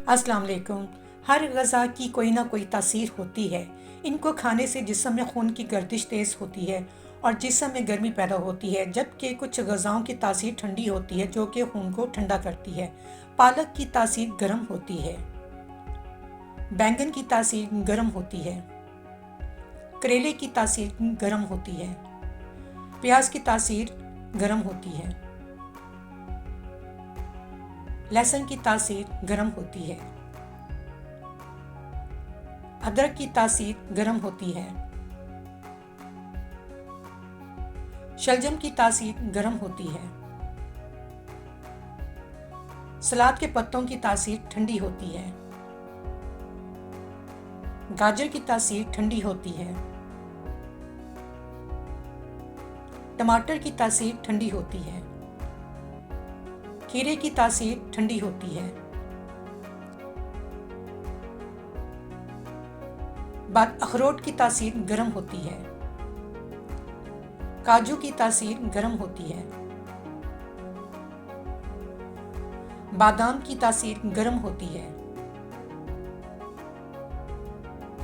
अस्सलाम वालेकुम। हर ग़ज़ा की कोई ना कोई तासीर होती है। इनको खाने से जिस्म में खून की गर्दिश तेज़ होती है और जिस्म में गर्मी पैदा होती है, जबकि कुछ ग़ज़ाओं की तासीर ठंडी होती है जो कि खून को ठंडा करती है। पालक की तासीर गर्म होती है। बैंगन की तासीर गर्म होती है। करेले की तासीर गर्म होती है। प्याज की तासीर गर्म होती है। लहसुन की तासीर गर्म होती है। अदरक की तासीर गर्म होती है। शलजम की तासीर गर्म होती है। सलाद के पत्तों की तासीर ठंडी होती है। गाजर की तासीर ठंडी होती है। टमाटर की तासीर ठंडी होती है। खीरे की तासीर ठंडी होती है। अखरोट की तासीर गर्म होती है। काजू की तासीर गर्म होती है। बादाम की तासीर गर्म होती है।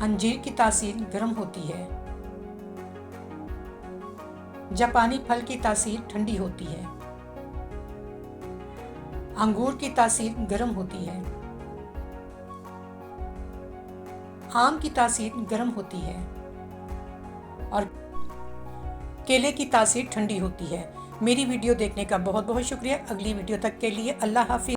अंजीर की तासीर गर्म होती है। जापानी फल की तासीर ठंडी होती है। अंगूर की तासीर गर्म होती है। आम की तासीर गर्म होती है और केले की तासीर ठंडी होती है। मेरी वीडियो देखने का बहुत बहुत शुक्रिया। अगली वीडियो तक के लिए अल्लाह हाफिज़।